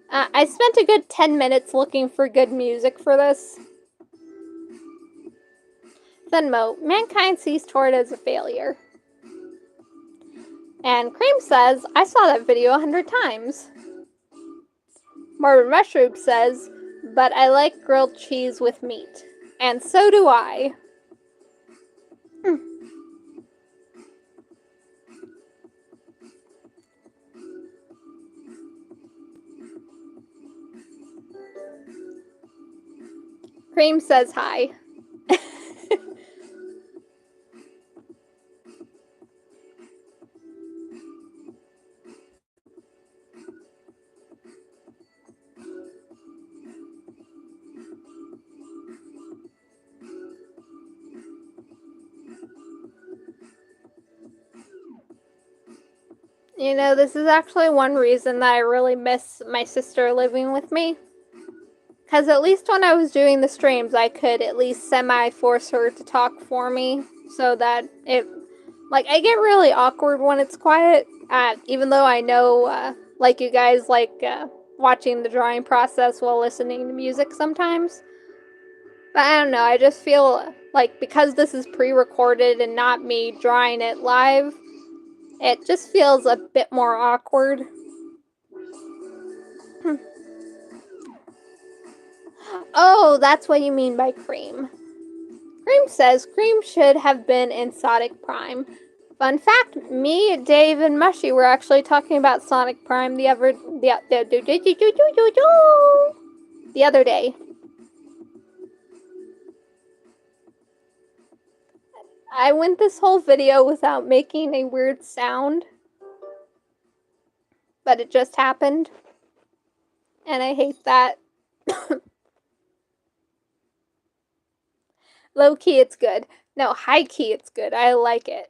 S1: I spent a good 10 minutes looking for good music for this. Thenmo, mankind sees Tord as a failure. And Cream says, I saw that video 100 times. Morbid Mushroom says, but I like grilled cheese with meat. And so do I. Cream says hi. You know, this is actually one reason that I really miss my sister living with me. Because at least when I was doing the streams, I could at least semi-force her to talk for me. So that it, like, I get really awkward when it's quiet. Even though I know, like, you guys like watching the drawing process while listening to music sometimes. But I don't know, I just feel like because this is pre-recorded and not me drawing it live, it just feels a bit more awkward. Oh, that's what you mean by Cream. Cream says Cream should have been in Sonic Prime. Fun fact, me, Dave, and Mushy were actually talking about Sonic Prime the other day. I went this whole video without making a weird sound, but it just happened, and I hate that. Low key, it's good. No, high key, it's good. I like it.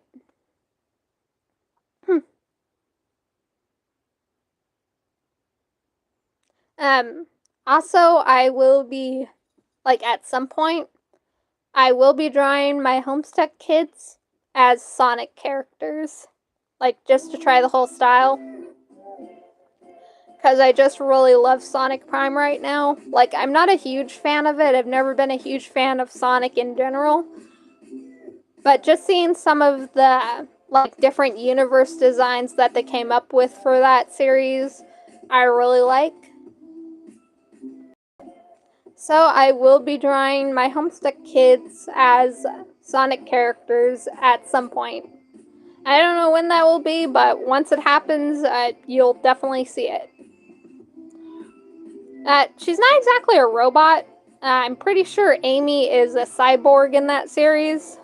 S1: Also, I will be, like, at some point, I will be drawing my Homestuck kids as Sonic characters. Like, just to try the whole style. Because I just really love Sonic Prime right now. Like, I'm not a huge fan of it. I've never been a huge fan of Sonic in general. But just seeing some of the, like, different universe designs that they came up with for that series, I really like. So I will be drawing my Homestuck kids as Sonic characters at some point. I don't know when that will be, but once it happens, you'll definitely see it. She's not exactly a robot. I'm pretty sure Amy is a cyborg in that series.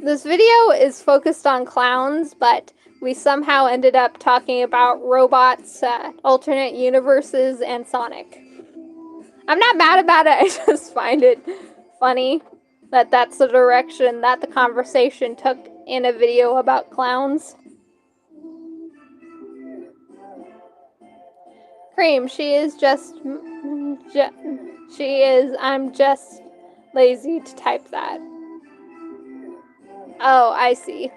S1: This video is focused on clowns, but we somehow ended up talking about robots, alternate universes, and Sonic. I'm not mad about it, I just find it funny that that's the direction that the conversation took in a video about clowns. Cream, I'm just lazy to type that. Oh, I see.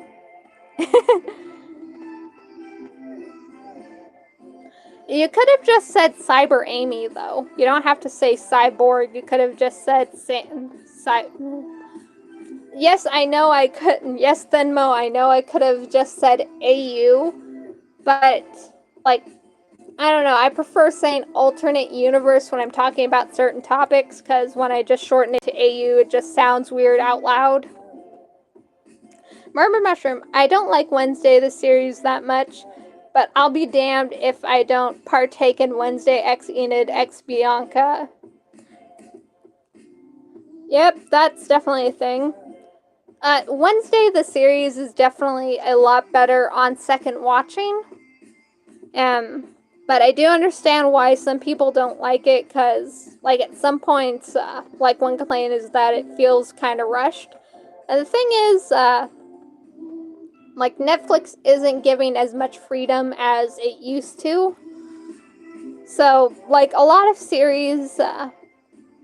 S1: You could have just said Cyber Amy, though. You don't have to say Cyborg. You could have just said Yes, I know I couldn't. Yes, Thenmo, I know I could have just said AU. But, like, I don't know. I prefer saying alternate universe when I'm talking about certain topics, because when I just shorten it to AU, it just sounds weird out loud. Murmur Mushroom, I don't like Wednesday the series that much, but I'll be damned if I don't partake in Wednesday X Enid X Bianca. Yep, that's definitely a thing. Wednesday the series is definitely a lot better on second watching. But I do understand why some people don't like it, because, like, at some points, like, one complaint is that it feels kind of rushed. And the thing is, like, Netflix isn't giving as much freedom as it used to. So, like, a lot of series,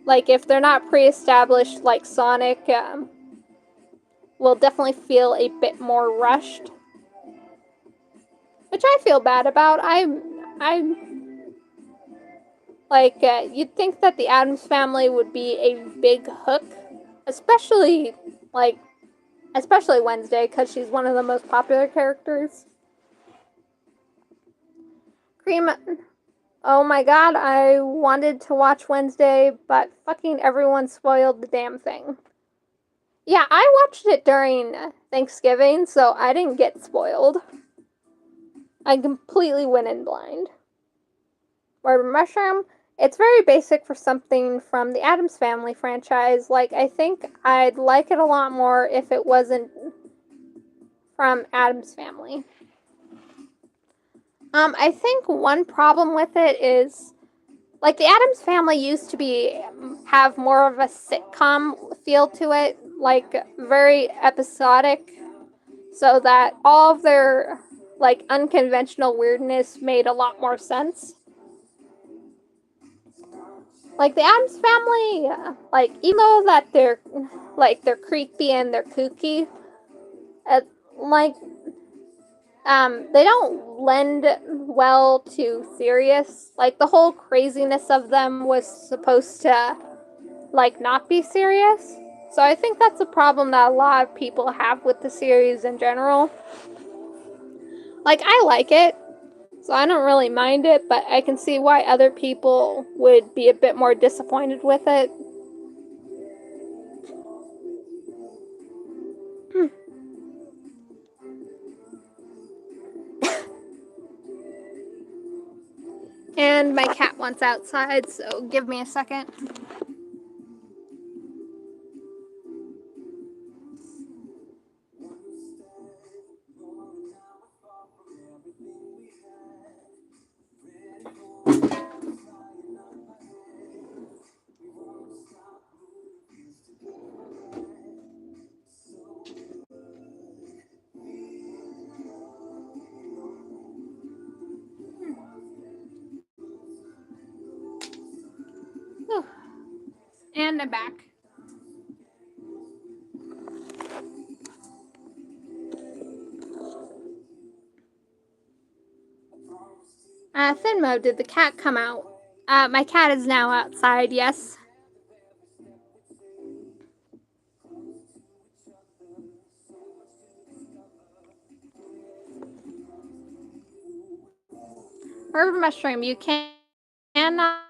S1: like, if they're not pre-established, like Sonic, will definitely feel a bit more rushed. Which I feel bad about. You'd think that the Addams Family would be a big hook. Especially Wednesday, because she's one of the most popular characters. Cream, oh my god, I wanted to watch Wednesday, but fucking everyone spoiled the damn thing. Yeah, I watched it during Thanksgiving, so I didn't get spoiled. I completely went in blind. Murder Mushroom, it's very basic for something from the Addams Family franchise. Like, I think I'd like it a lot more if it wasn't from Addams Family. I think one problem with it is, like, the Addams Family used to have more of a sitcom feel to it, like, very episodic, so that all of their, like, unconventional weirdness made a lot more sense. Like, the Addams Family, like, even though that they're creepy and they're kooky, they don't lend well to serious. Like, the whole craziness of them was supposed to, like, not be serious. So I think that's a problem that a lot of people have with the series in general. Like, I like it. So I don't really mind it, but I can see why other people would be a bit more disappointed with it. And my cat wants outside, so give me a second. Whew. And I'm back. Finmo, did the cat come out? My cat is now outside, yes. Herb Mushroom, you cannot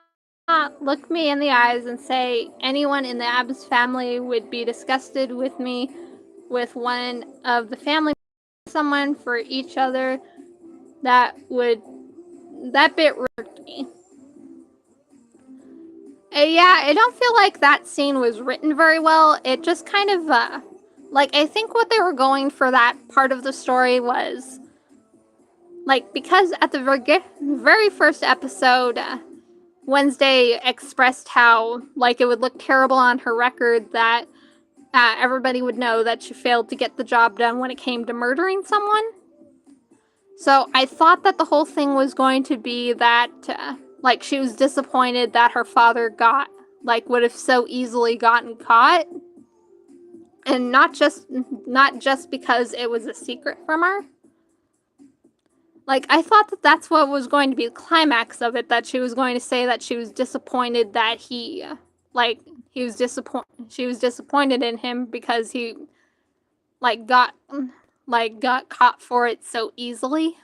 S1: look me in the eyes and say anyone in the Abbas family would be disgusted with me with one of the family, someone for each other. That bit irked me. Yeah, I don't feel like that scene was written very well. It just kind of, like, I think what they were going for that part of the story was, like, because at the very first episode, Wednesday expressed how, like, it would look terrible on her record that everybody would know that she failed to get the job done when it came to murdering someone. So I thought that the whole thing was going to be that, like, she was disappointed that her father would have so easily gotten caught. And not just because it was a secret from her. Like, I thought that that's what was going to be the climax of it, that she was going to say that she was disappointed that she was disappointed in him because he, got caught for it so easily.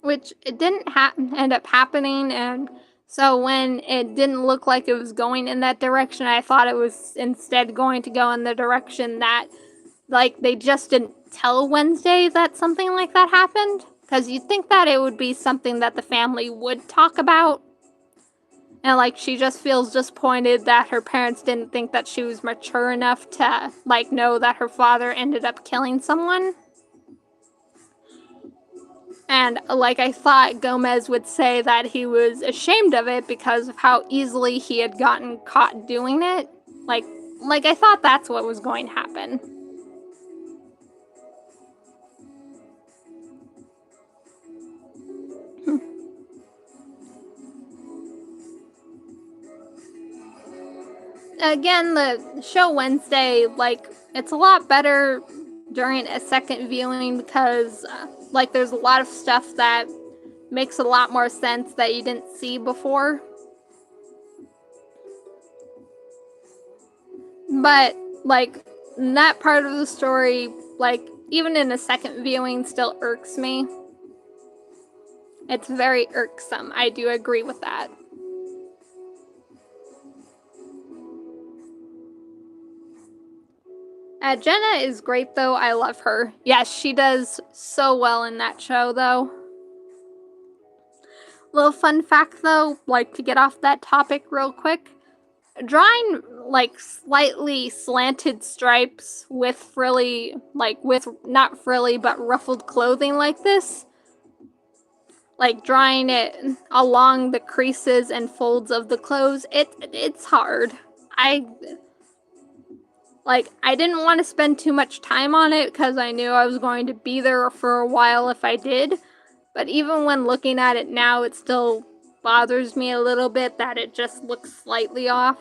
S1: Which it didn't end up happening, and so when it didn't look like it was going in that direction, I thought it was instead going to go in the direction that, like, they just didn't tell Wednesday that something like that happened, because you'd think that it would be something that the family would talk about, and, like, she just feels disappointed that her parents didn't think that she was mature enough to, like, know that her father ended up killing someone. And, like, I thought Gomez would say that he was ashamed of it because of how easily he had gotten caught doing it. Like I thought that's what was going to happen. Again, the show Wednesday, like, it's a lot better during a second viewing because, like, there's a lot of stuff that makes a lot more sense that you didn't see before. But, like, that part of the story, like, even in a second viewing, still irks me. It's very irksome. I do agree with that. Jenna is great, though. I love her. Yes, she does so well in that show, though. Little fun fact, though, like, to get off that topic real quick. Drawing, like, slightly slanted stripes with frilly, with not frilly, but ruffled clothing like this, like, drawing it along the creases and folds of the clothes, it's hard. I didn't want to spend too much time on it because I knew I was going to be there for a while if I did. But even when looking at it now, it still bothers me a little bit that it just looks slightly off.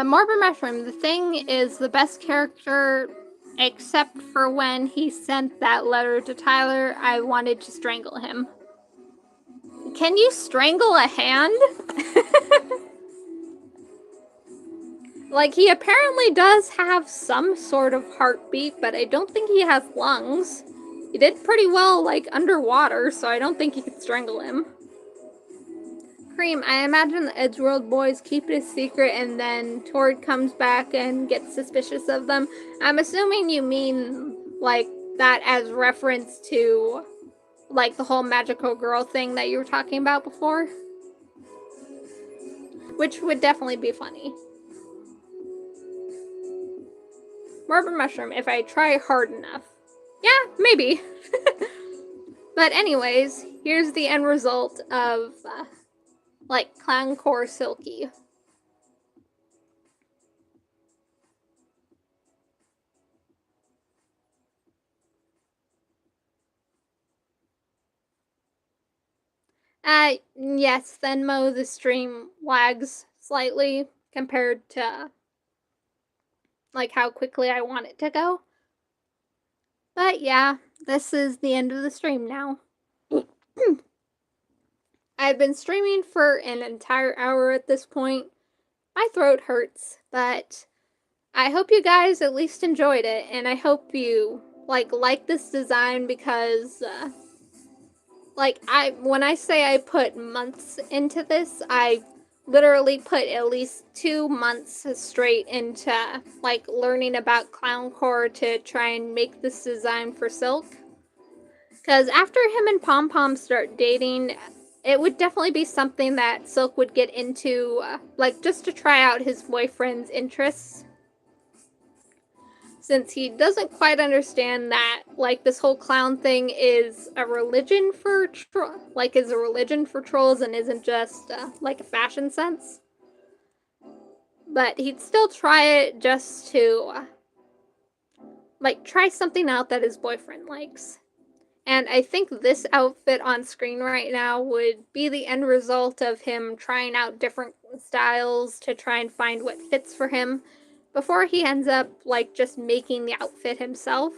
S1: Morbid Mushroom, the Thing is the best character, except for when he sent that letter to Tyler. I wanted to strangle him. Can you strangle a hand? Like, he apparently does have some sort of heartbeat, but I don't think he has lungs. He did pretty well, like, underwater, so I don't think you could strangle him. Cream, I imagine the Edgeworld boys keep it a secret and then Tord comes back and gets suspicious of them. I'm assuming you mean, like, that as reference to, like, the whole magical girl thing that you were talking about before. Which would definitely be funny. Morbid Mushroom, if I try hard enough. Yeah, maybe. But anyways, here's the end result of, like, Clowncore Silky. Yes, Venmo, the stream lags slightly compared to, like, how quickly I want it to go. But yeah, this is the end of the stream now. I've been streaming for an entire hour at this point. My throat hurts, but I hope you guys at least enjoyed it, and I hope you, like this design because, like, when I say I put months into this, I literally put at least 2 months straight into, like, learning about Clowncore to try and make this design for Silk. Because after him and Pom Pom start dating, it would definitely be something that Silk would get into, like, just to try out his boyfriend's interests. Since he doesn't quite understand that, like, this whole clown thing is a religion for trolls and isn't just, like, a fashion sense. But he'd still try it just to, like, try something out that his boyfriend likes. And I think this outfit on screen right now would be the end result of him trying out different styles to try and find what fits for him before he ends up, like, just making the outfit himself.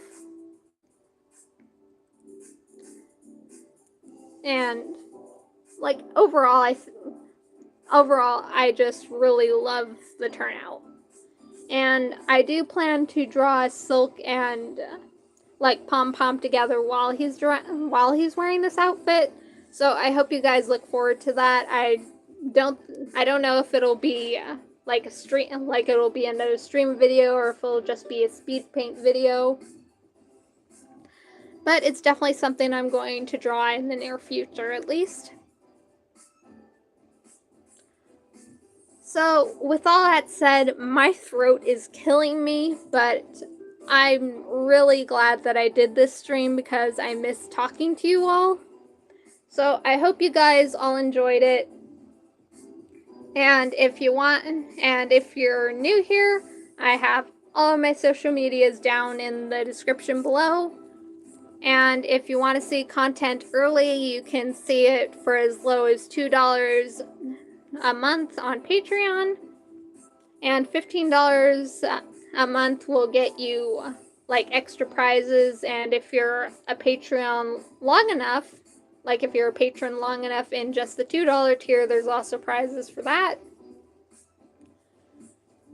S1: And, like, overall, I just really love the turnout. And I do plan to draw Silk and, like, Pom Pom together while he's wearing this outfit. So I hope you guys look forward to that. I don't know if it'll be like a stream, like it'll be another stream video, or if it'll just be a Speedpaint video. But it's definitely something I'm going to draw in the near future, at least. So, with all that said, my throat is killing me, but I'm really glad that I did this stream because I miss talking to you all. So, I hope you guys all enjoyed it. And if you're new here, I have all of my social medias down in the description below. And if you want to see content early, you can see it for as low as $2 a month on Patreon. And $15 a month will get you, like, extra prizes. And if you're a Patreon long enough, like, if you're a patron long enough in just the $2 tier, there's also prizes for that.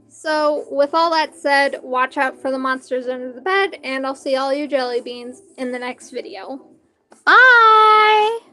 S1: So, with all that said, watch out for the monsters under the bed, and I'll see all you jelly beans in the next video. Bye!